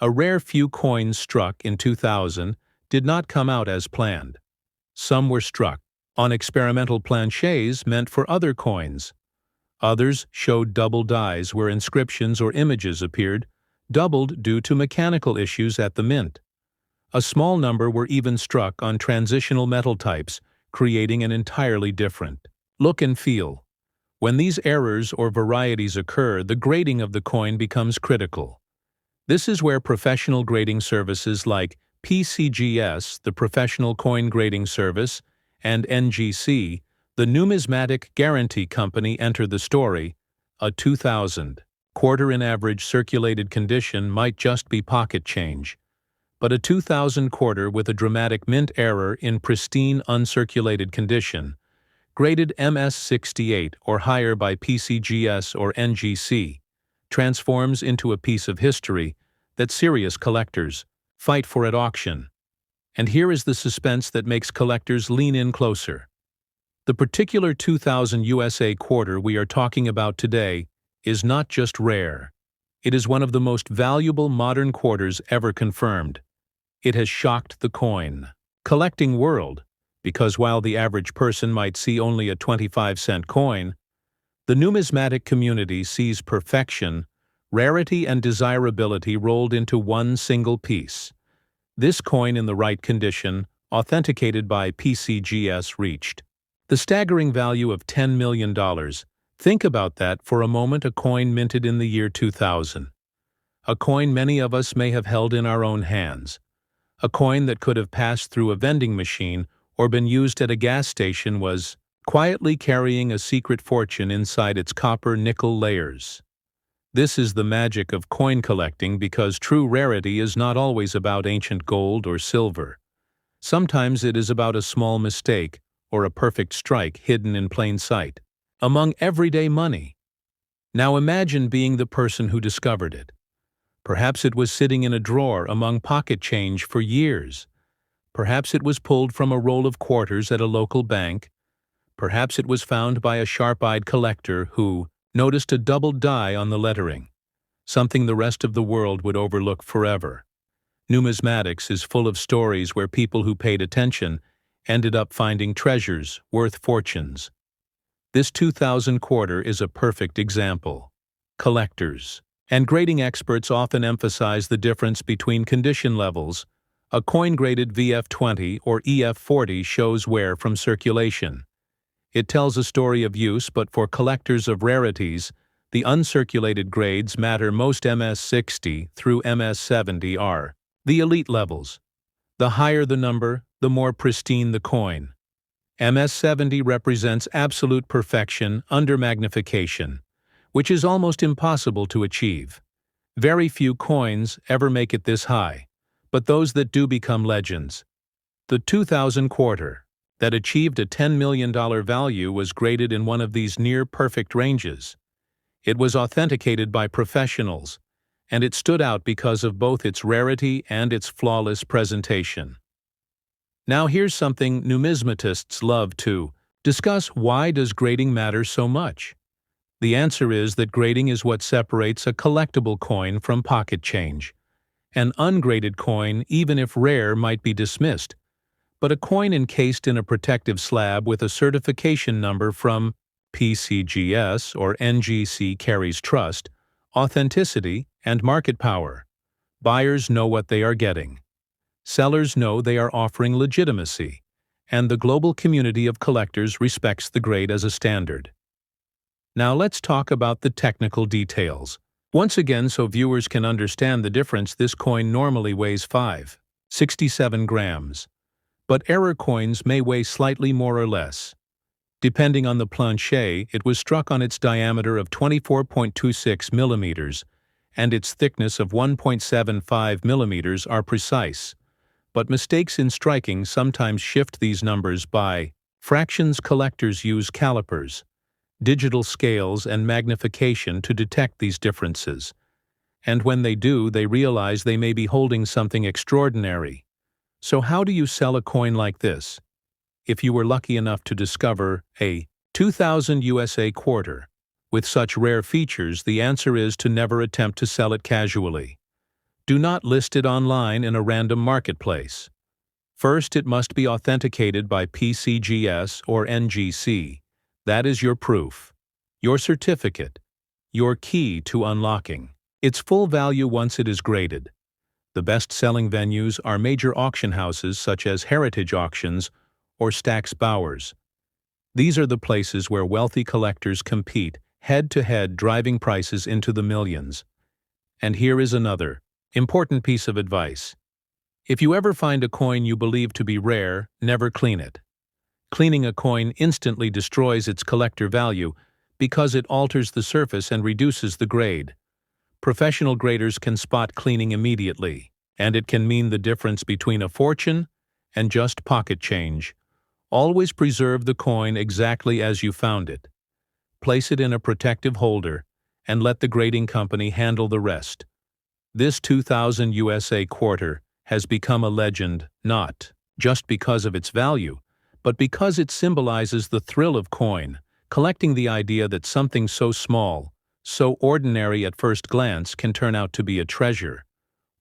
a rare few coins struck in 2000 did not come out as planned. Some were struck on experimental planchets meant for other coins. Others showed double dies where inscriptions or images appeared, doubled due to mechanical issues at the mint. A small number were even struck on transitional metal types, creating an entirely different look and feel. When these errors or varieties occur, the grading of the coin becomes critical. This is where professional grading services like PCGS, the Professional Coin Grading Service, and NGC, the Numismatic Guarantee Company, enter the story. A 2000 quarter in average circulated condition might just be pocket change, but a 2000 quarter with a dramatic mint error in pristine uncirculated condition, graded MS68 or higher by PCGS or NGC, transforms into a piece of history that serious collectors fight for at auction. And here is the suspense that makes collectors lean in closer. The particular 2000 USA quarter we are talking about today is not just rare. It is one of the most valuable modern quarters ever confirmed. It has shocked the coin collecting world, because while the average person might see only a 25-cent coin, the numismatic community sees perfection, rarity, and desirability rolled into one single piece. This coin in the right condition, authenticated by PCGS, reached the staggering value of $10 million. Think about that for a moment, a coin minted in the year 2000. A coin many of us may have held in our own hands. A coin that could have passed through a vending machine or been used at a gas station was quietly carrying a secret fortune inside its copper-nickel layers. This is the magic of coin collecting, because true rarity is not always about ancient gold or silver. Sometimes it is about a small mistake or a perfect strike hidden in plain sight among everyday money. Now imagine being the person who discovered it. Perhaps it was sitting in a drawer among pocket change for years. Perhaps it was pulled from a roll of quarters at a local bank. Perhaps it was found by a sharp-eyed collector who noticed a double die on the lettering, something the rest of the world would overlook forever. Numismatics is full of stories where people who paid attention ended up finding treasures worth fortunes. This 2000 quarter is a perfect example. Collectors and grading experts often emphasize the difference between condition levels. A coin graded VF20 or EF40 shows wear from circulation. It tells a story of use, but for collectors of rarities, the uncirculated grades matter most. MS60 through MS70 are the elite levels. The higher the number, the more pristine the coin. MS70 represents absolute perfection under magnification, which is almost impossible to achieve. Very few coins ever make it this high, but those that do become legends. The 2000 quarter that achieved a $10 million value was graded in one of these near-perfect ranges. It was authenticated by professionals, and it stood out because of both its rarity and its flawless presentation. Now here's something numismatists love to discuss: why does grading matter so much? The answer is that grading is what separates a collectible coin from pocket change. An ungraded coin, even if rare, might be dismissed, but a coin encased in a protective slab with a certification number from PCGS or NGC carries trust, authenticity, and market power. Buyers know what they are getting. Sellers know they are offering legitimacy, and the global community of collectors respects the grade as a standard. Now let's talk about the technical details. Once again, so viewers can understand the difference, this coin normally weighs 5.67 grams. But error coins may weigh slightly more or less. Depending on the planchet, it was struck on its diameter of 24.26 millimeters, and its thickness of 1.75 millimeters are precise. But mistakes in striking sometimes shift these numbers by fractions. Collectors use calipers, digital scales, and magnification to detect these differences. And when they do, they realize they may be holding something extraordinary. So how do you sell a coin like this? If you were lucky enough to discover a 2000 USA quarter with such rare features, the answer is to never attempt to sell it casually. Do not list it online in a random marketplace. First, it must be authenticated by PCGS or NGC. That is your proof, your certificate, your key to unlocking its full value once it is graded. The best-selling venues are major auction houses such as Heritage Auctions or Stack's Bowers. These are the places where wealthy collectors compete head-to-head, driving prices into the millions. And here is another important piece of advice. If you ever find a coin you believe to be rare, never clean it. Cleaning a coin instantly destroys its collector value because it alters the surface and reduces the grade. Professional graders can spot cleaning immediately, and it can mean the difference between a fortune and just pocket change. Always preserve the coin exactly as you found it. Place it in a protective holder and let the grading company handle the rest. This 2000 USA quarter has become a legend not just because of its value, but because it symbolizes the thrill of coin collecting, the idea that something so small, so ordinary at first glance, can turn out to be a treasure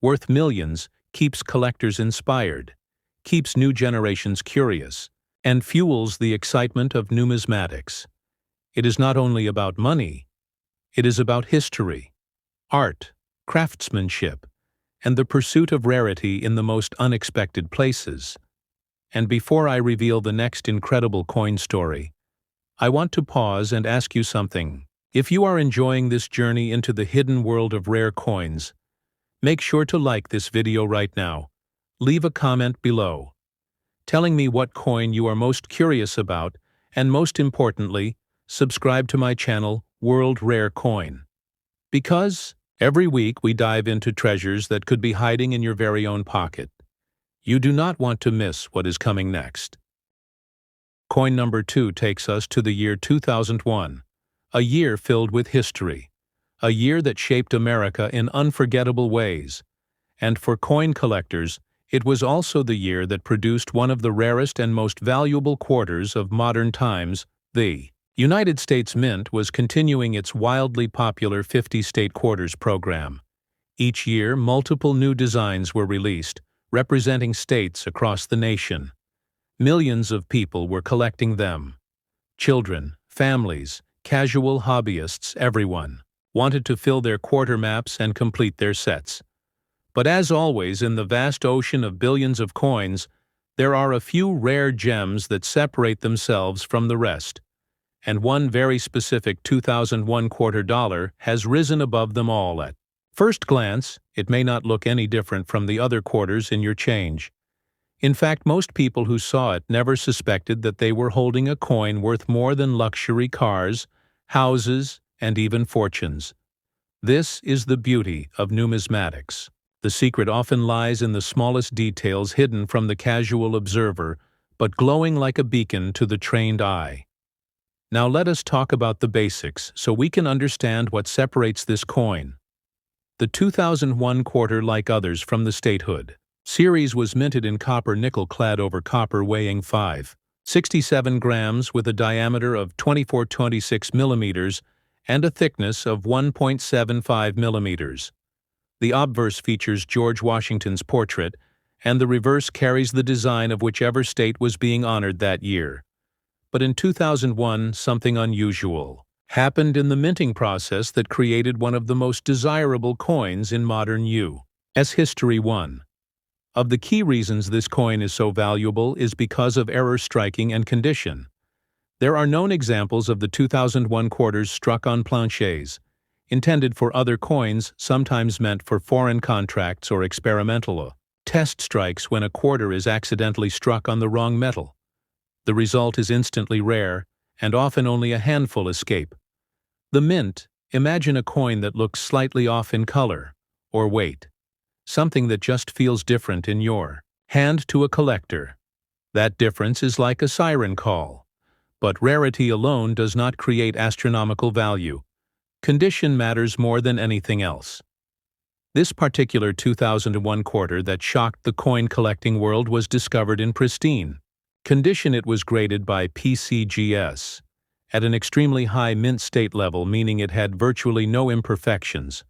worth millions, keeps collectors inspired, keeps new generations curious, and fuels the excitement of numismatics. It is not only about money, it is about history, art, craftsmanship, and the pursuit of rarity in the most unexpected places. And before I reveal the next incredible coin story, I want to pause and ask you something. If you are enjoying this journey into the hidden world of rare coins, make sure to like this video right now. Leave a comment below, telling me what coin you are most curious about, and most importantly, subscribe to my channel, World Rare Coin. Because every week we dive into treasures that could be hiding in your very own pocket. You do not want to miss what is coming next. Coin number 2 takes us to the year 2001, a year filled with history, a year that shaped America in unforgettable ways. And for coin collectors, it was also the year that produced one of the rarest and most valuable quarters of modern times. The United States Mint was continuing its wildly popular 50-state quarters program. Each year, multiple new designs were released, representing states across the nation. Millions of people were collecting them. Children, families, casual hobbyists, everyone wanted to fill their quarter maps and complete their sets. But as always in the vast ocean of billions of coins, there are a few rare gems that separate themselves from the rest. And one very specific 2001 quarter dollar has risen above them all. At first glance, it may not look any different from the other quarters in your change. In fact, most people who saw it never suspected that they were holding a coin worth more than luxury cars, houses, and even fortunes. This is the beauty of numismatics. The secret often lies in the smallest details, hidden from the casual observer, but glowing like a beacon to the trained eye. Now let us talk about the basics so we can understand what separates this coin. The 2001 quarter, like others from the statehood series, was minted in copper nickel, clad over copper, weighing 5.67 grams with a diameter of 24.26 millimeters and a thickness of 1.75 millimeters. The obverse features George Washington's portrait, and the reverse carries the design of whichever state was being honored that year. But in 2001, something unusual happened in the minting process that created one of the most desirable coins in modern U.S. history. One of the key reasons this coin is so valuable is because of error striking and condition. There are known examples of the 2001 quarters struck on planchets, intended for other coins, sometimes meant for foreign contracts or experimental test strikes. When a quarter is accidentally struck on the wrong metal, the result is instantly rare, and often only a handful escape. The mint: imagine a coin that looks slightly off in color or weight, something that just feels different in your hand. To a collector, that difference is like a siren call. But rarity alone does not create astronomical value. Condition matters more than anything else. This particular 2001 quarter that shocked the coin collecting world was discovered in pristine condition. It was graded by PCGS at an extremely high mint state level, meaning it had virtually no imperfections.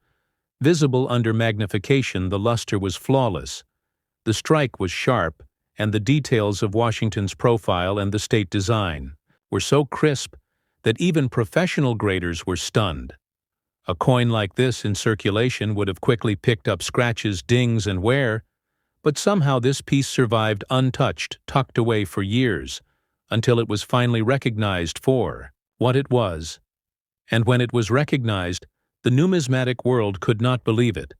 Visible under magnification, the luster was flawless. The strike was sharp, and the details of Washington's profile and the state design were so crisp that even professional graders were stunned. A coin like this in circulation would have quickly picked up scratches, dings, and wear, but somehow this piece survived untouched, tucked away for years, until it was finally recognized for what it was. And when it was recognized, the numismatic world could not believe it.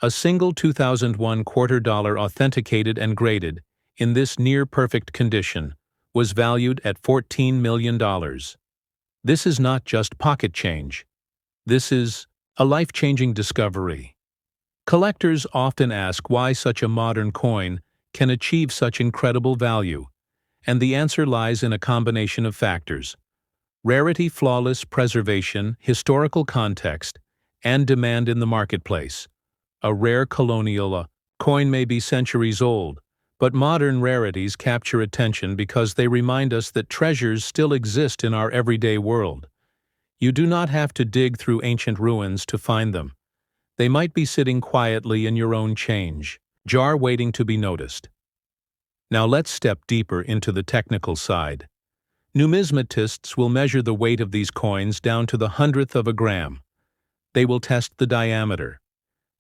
A single 2001 quarter dollar authenticated and graded, in this near-perfect condition, was valued at $14 million. This is not just pocket change. This is a life-changing discovery. Collectors often ask why such a modern coin can achieve such incredible value, and the answer lies in a combination of factors: rarity, flawless preservation, historical context, and demand in the marketplace. A rare colonial coin may be centuries old, but modern rarities capture attention because they remind us that treasures still exist in our everyday world. You do not have to dig through ancient ruins to find them. They might be sitting quietly in your own change jar waiting to be noticed. Now let's step deeper into the technical side. Numismatists will measure the weight of these coins down to the hundredth of a gram. They will test the diameter.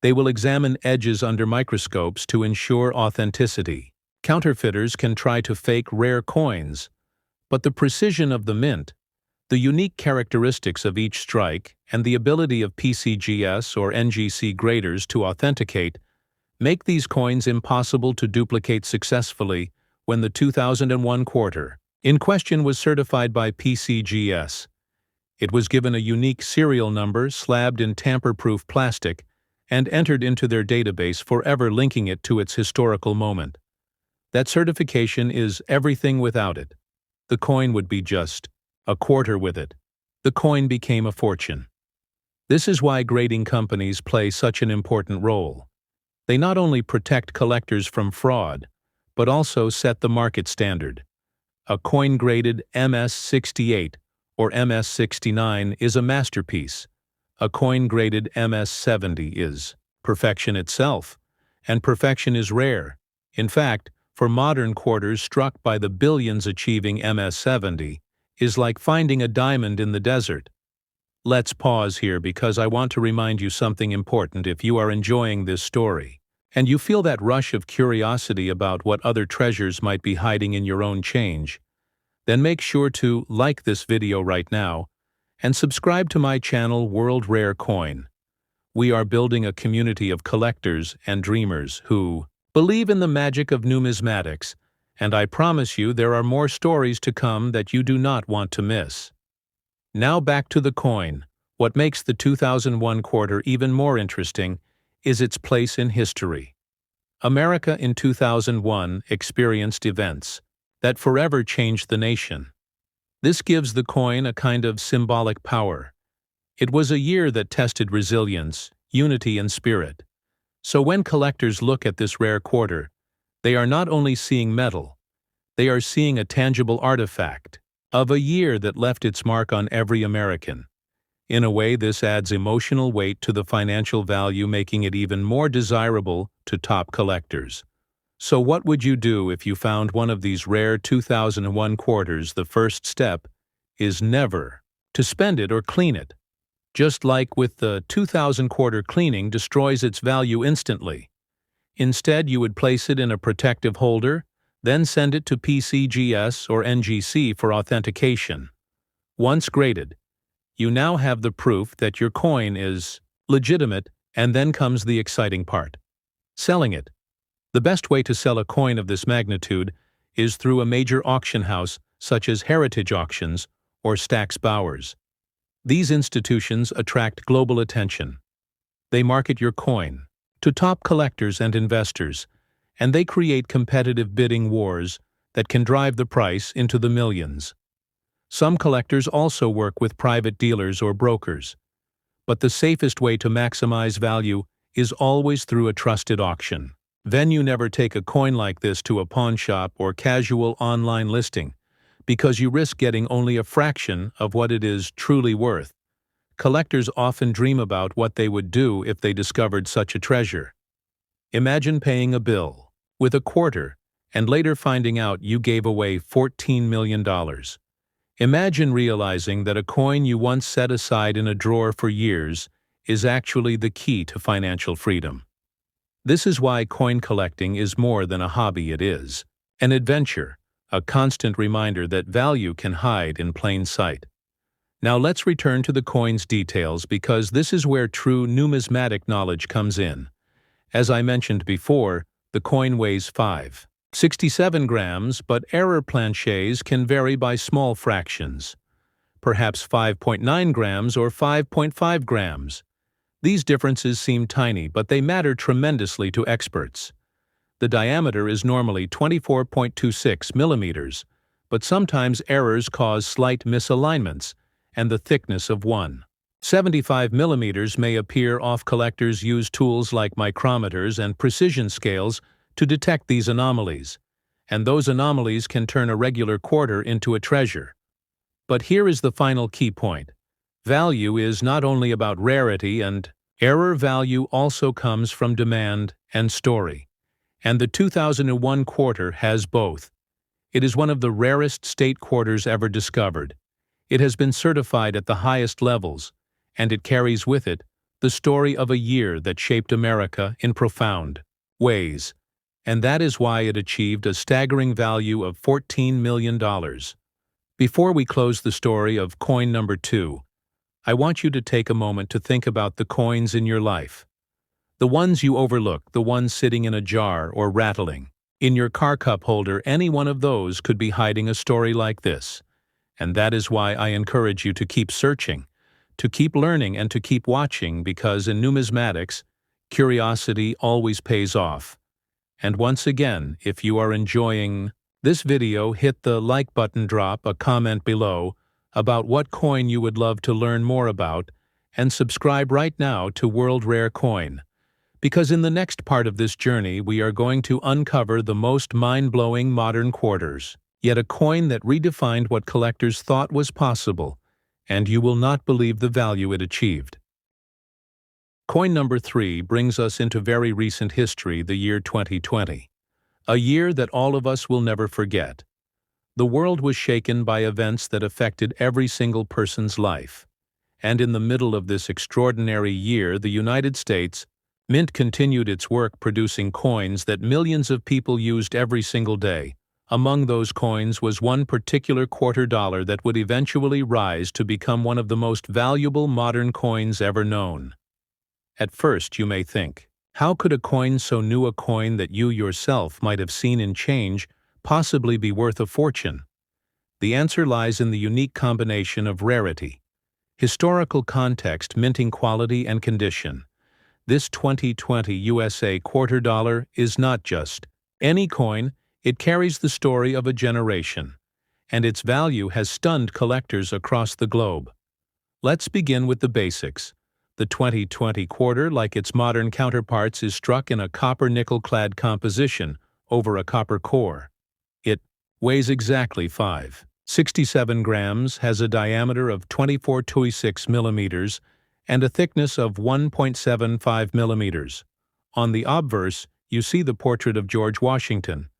They will examine edges under microscopes to ensure authenticity. Counterfeiters can try to fake rare coins, but the precision of the mint, the unique characteristics of each strike, and the ability of PCGS or NGC graders to authenticate make these coins impossible to duplicate successfully. When the 2001 quarter in question was certified by PCGS, it was given a unique serial number slabbed in tamper-proof plastic and entered into their database, forever linking it to its historical moment. That certification is everything. Without it, the coin would be just a quarter. With it, the coin became a fortune. This is why grading companies play such an important role. They not only protect collectors from fraud, but also set the market standard. A coin graded MS-68 or MS-69 is a masterpiece. A coin graded MS-70 is perfection itself, and perfection is rare. In fact, for modern quarters struck by the billions, achieving MS-70 is like finding a diamond in the desert. Let's pause here because I want to remind you something important. If you are enjoying this story, and you feel that rush of curiosity about what other treasures might be hiding in your own change, then make sure to like this video right now and subscribe to my channel World Rare Coin. We are building a community of collectors and dreamers who believe in the magic of numismatics, and I promise you there are more stories to come that you do not want to miss. Now back to the coin. What makes the 2001 quarter even more interesting is its place in history. America in 2001 experienced events that forever changed the nation. This gives the coin a kind of symbolic power. It was a year that tested resilience, unity, and spirit. So when collectors look at this rare quarter, they are not only seeing metal, they are seeing a tangible artifact of a year that left its mark on every American. In a way, this adds emotional weight to the financial value, making it even more desirable to top collectors. So what would you do if you found one of these rare 2001 quarters? The first step is never to spend it or clean it. Just like with the 2000 quarter, cleaning destroys its value instantly. Instead, you would place it in a protective holder, then send it to PCGS or NGC for authentication. Once graded, you now have the proof that your coin is legitimate, and then comes the exciting part: selling it. The best way to sell a coin of this magnitude is through a major auction house such as Heritage Auctions or Stack's Bowers. These institutions attract global attention. They market your coin to top collectors and investors, and they create competitive bidding wars that can drive the price into the millions. Some collectors also work with private dealers or brokers, but the safest way to maximize value is always through a trusted auction venue. Never take a coin like this to a pawn shop or casual online listing, because you risk getting only a fraction of what it is truly worth. Collectors often dream about what they would do if they discovered such a treasure. Imagine paying a bill with a quarter and later finding out you gave away $14 million. Imagine realizing that a coin you once set aside in a drawer for years is actually the key to financial freedom. This is why coin collecting is more than a hobby. It is an adventure, a constant reminder that value can hide in plain sight. Now let's return to the coin's details, because this is where true numismatic knowledge comes in. As I mentioned before, the coin weighs 5.67 grams, but error planchets can vary by small fractions, perhaps 5.9 grams or 5.5 grams. These differences seem tiny, but they matter tremendously to experts. The diameter is normally 24.26 millimeters, but sometimes errors cause slight misalignments, and the thickness of 1.75 millimeters may appear off. Collectors use tools like micrometers and precision scales to detect these anomalies, and those anomalies can turn a regular quarter into a treasure. But here is the final key point. Value is not only about rarity and error. Value also comes from demand and story. And the 2001 quarter has both. It is one of the rarest state quarters ever discovered. It has been certified at the highest levels, and it carries with it the story of a year that shaped America in profound ways. And that is why it achieved a staggering value of $14 million. Before we close the story of coin number 2, I want you to take a moment to think about the coins in your life. The ones you overlook, the ones sitting in a jar or rattling in your car cup holder. Any one of those could be hiding a story like this. And that is why I encourage you to keep searching, to keep learning, and to keep watching, because in numismatics, curiosity always pays off. And once again, if you are enjoying this video, hit the like button, drop a comment below about what coin you would love to learn more about, and subscribe right now to World Rare Coin, because in the next part of this journey we are going to uncover the most mind-blowing modern quarters, yet a coin that redefined what collectors thought was possible, and you will not believe the value it achieved. Coin number 3 brings us into very recent history, the year 2020, a year that all of us will never forget. The world was shaken by events that affected every single person's life. And in the middle of this extraordinary year, the United States Mint continued its work producing coins that millions of people used every single day. Among those coins was one particular $quarter that would eventually rise to become one of the most valuable modern coins ever known. At first you may think, how could a coin so new, a coin that you yourself might have seen in change, possibly be worth a fortune? The answer lies in the unique combination of rarity, historical context, minting quality, and condition. This 2020 USA $quarter is not just any coin, it carries the story of a generation, and its value has stunned collectors across the globe. Let's begin with the basics. The 2020 quarter, like its modern counterparts, is struck in a copper-nickel-clad composition over a copper core. It weighs exactly 5.67 grams, has a diameter of 24.26 millimeters, and a thickness of 1.75 millimeters. On the obverse, you see the portrait of George Washington,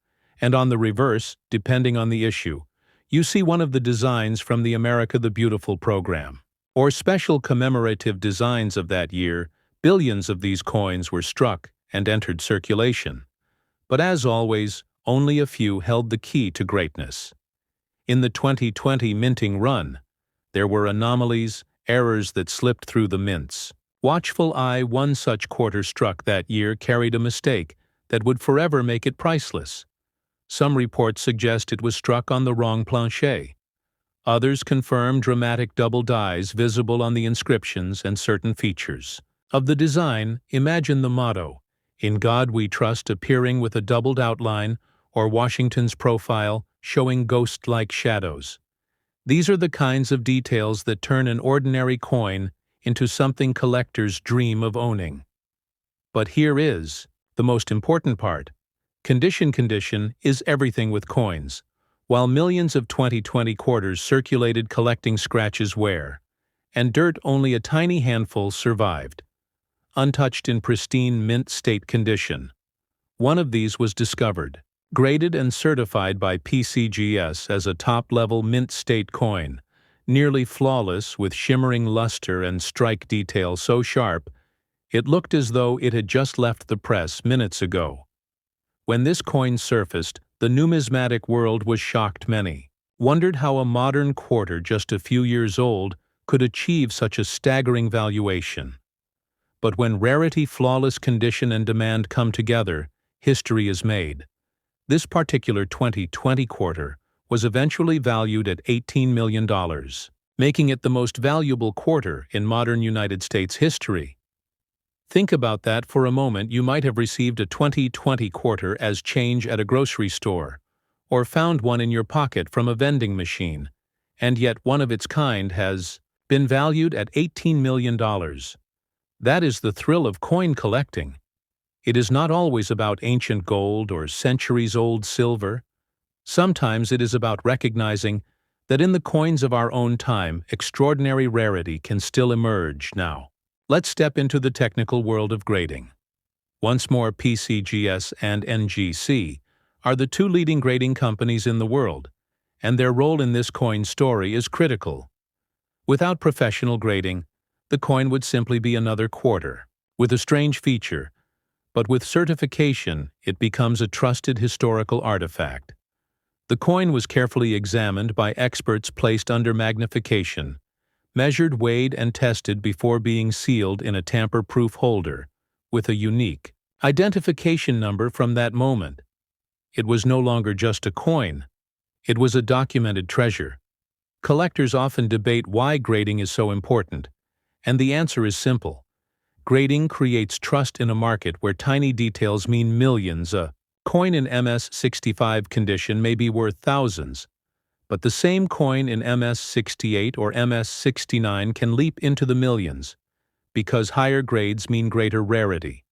and on the reverse, depending on the issue, you see one of the designs from the America the Beautiful program, or special commemorative designs of that year. Billions of these coins were struck and entered circulation. But as always, only a few held the key to greatness. In the 2020 minting run, there were anomalies, errors that slipped through the mints. Watchful eye. One such quarter struck that year carried a mistake that would forever make it priceless. Some reports suggest it was struck on the wrong planchet. Others confirm dramatic double dies visible on the inscriptions and certain features of the design. Imagine the motto, "In God We Trust," appearing with a doubled outline, or Washington's profile showing ghost-like shadows. These are the kinds of details that turn an ordinary coin into something collectors dream of owning. But here is the most important part. Condition. Condition is everything with coins. While millions of 2020 quarters circulated collecting, scratches, wear, and dirt, only a tiny handful survived, untouched in pristine mint state condition. One of these was discovered Graded and certified by PCGS as a top-level mint state coin, nearly flawless with shimmering luster and strike detail so sharp, it looked as though it had just left the press minutes ago. When this coin surfaced, the numismatic world was shocked. Many wondered how a modern quarter just a few years old could achieve such a staggering valuation. But when rarity, flawless condition, and demand come together, history is made. This particular 2020 quarter was eventually valued at $18 million, making it the most valuable quarter in modern United States history. Think about that for a moment. You might have received a 2020 quarter as change at a grocery store, or found one in your pocket from a vending machine, and yet one of its kind has been valued at $18 million. That is the thrill of coin collecting. It is not always about ancient gold or centuries-old silver. Sometimes it is about recognizing that in the coins of our own time, extraordinary rarity can still emerge now. Let's step into the technical world of grading. Once more, PCGS and NGC are the two leading grading companies in the world, and their role in this coin story is critical. Without professional grading, the coin would simply be another quarter, with a strange feature, but with certification, it becomes a trusted historical artifact. The coin was carefully examined by experts, placed under magnification, measured, weighed, and tested before being sealed in a tamper-proof holder, with a unique identification number. From that moment, it was no longer just a coin. It was a documented treasure. Collectors often debate why grading is so important, and the answer is simple. Grading creates trust in a market where tiny details mean millions. A coin in MS-65 condition may be worth thousands, but the same coin in MS-68 or MS-69 can leap into the millions, because higher grades mean greater rarity.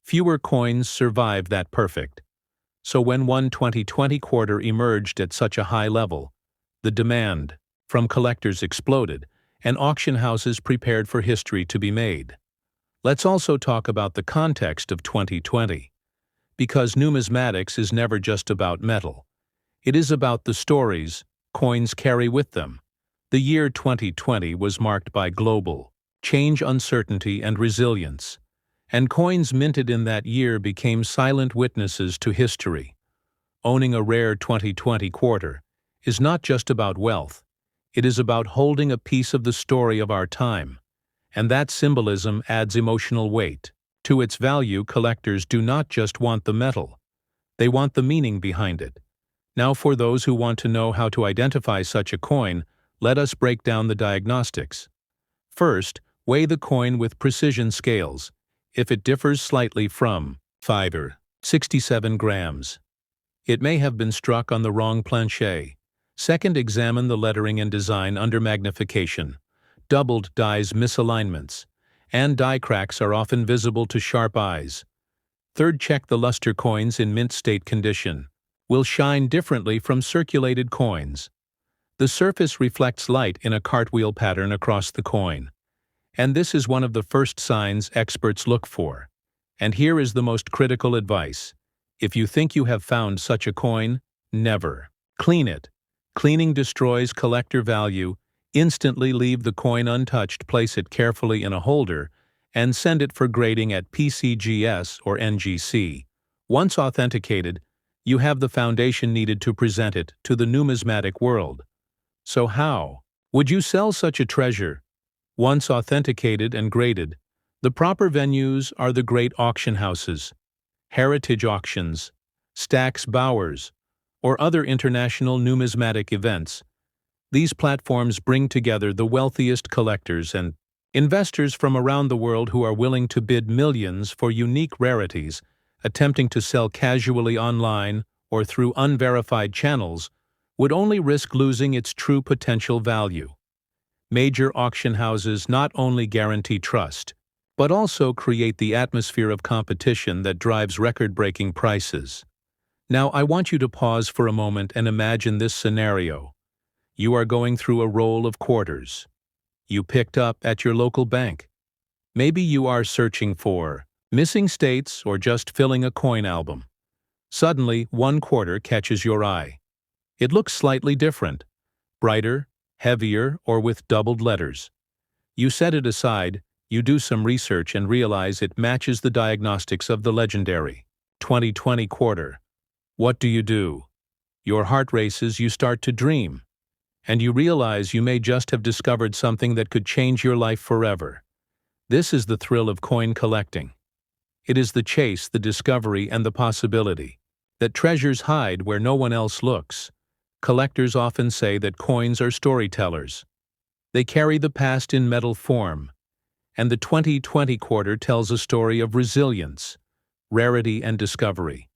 Fewer coins survive that perfect. So when one 2020 quarter emerged at such a high level, the demand from collectors exploded, and auction houses prepared for history to be made. Let's also talk about the context of 2020. Because numismatics is never just about metal. It is about the stories coins carry with them. The year 2020 was marked by global change, uncertainty, and resilience, and coins minted in that year became silent witnesses to history. Owning a rare 2020 quarter is not just about wealth. It is about holding a piece of the story of our time. And that symbolism adds emotional weight. To its value, collectors do not just want the metal. They want the meaning behind it. Now, for those who want to know how to identify such a coin, let us break down the diagnostics. First, weigh the coin with precision scales. If it differs slightly from 5 or 67 grams, it may have been struck on the wrong planche. Second, examine the lettering and design under magnification. Doubled dies, misalignments, and die cracks are often visible to sharp eyes. Third, check the luster. Coins in mint state condition will shine differently from circulated coins. The surface reflects light in a cartwheel pattern across the coin, and this is one of the first signs experts look for. And here is the most critical advice. If you think you have found such a coin, never clean it. Cleaning destroys collector value. Instantly leave the coin untouched, place it carefully in a holder, and send it for grading at PCGS or NGC. Once authenticated, you have the foundation needed to present it to the numismatic world. So how would you sell such a treasure? Once authenticated and graded, the proper venues are the great auction houses, heritage auctions, Stack's Bowers, or other international numismatic events. These platforms bring together the wealthiest collectors and investors from around the world who are willing to bid millions for unique rarities. Attempting to sell casually online or through unverified channels would only risk losing its true potential value. Major auction houses not only guarantee trust, but also create the atmosphere of competition that drives record-breaking prices. Now, I want you to pause for a moment and imagine this scenario. You are going through a roll of quarters you picked up at your local bank. Maybe you are searching for missing states or just filling a coin album. Suddenly, one quarter catches your eye. It looks slightly different, brighter, heavier, or with doubled letters. You set it aside, you do some research and realize it matches the diagnostics of the legendary 2020 quarter. What do? Your heart races, you start to dream. And you realize you may just have discovered something that could change your life forever. This is the thrill of coin collecting. It is the chase, the discovery, and the possibility that treasures hide where no one else looks. Collectors often say that coins are storytellers. They carry the past in metal form, and the 2020 quarter tells a story of resilience, rarity, and discovery.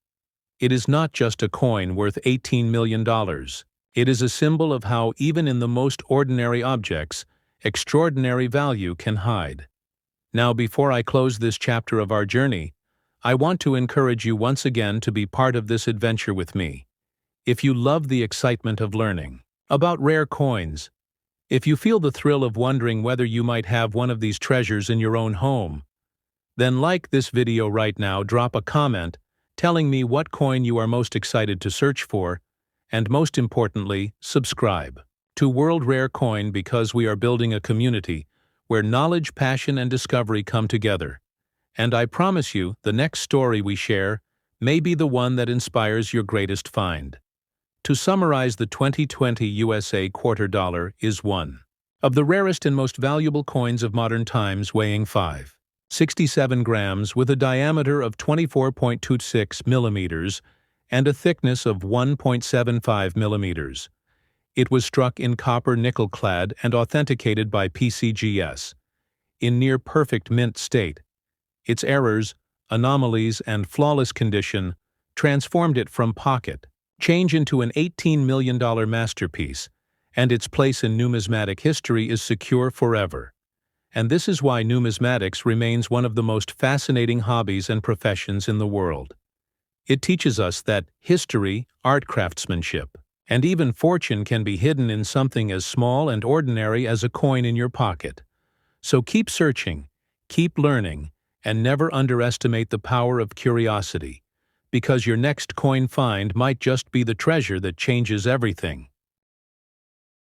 It is not just a coin worth $18 million. It is a symbol of how, even in the most ordinary objects, extraordinary value can hide. Now, before I close this chapter of our journey, I want to encourage you once again to be part of this adventure with me. If you love the excitement of learning about rare coins, if you feel the thrill of wondering whether you might have one of these treasures in your own home, then like this video right now, drop a comment telling me what coin you are most excited to search for, and most importantly, subscribe to World Rare Coin, because we are building a community where knowledge, passion, and discovery come together. And I promise you, the next story we share may be the one that inspires your greatest find. To summarize, the 2020 USA quarter dollar is one of the rarest and most valuable coins of modern times, weighing 5.67 grams with a diameter of 24.26 millimeters and a thickness of 1.75 millimeters. It was struck in copper nickel-clad and authenticated by PCGS in near-perfect mint state. Its errors, anomalies, and flawless condition transformed it from pocket change into an $18 million masterpiece, and its place in numismatic history is secure forever. And this is why numismatics remains one of the most fascinating hobbies and professions in the world. It teaches us that history, art, craftsmanship, and even fortune can be hidden in something as small and ordinary as a coin in your pocket. So keep searching, keep learning, and never underestimate the power of curiosity, because your next coin find might just be the treasure that changes everything.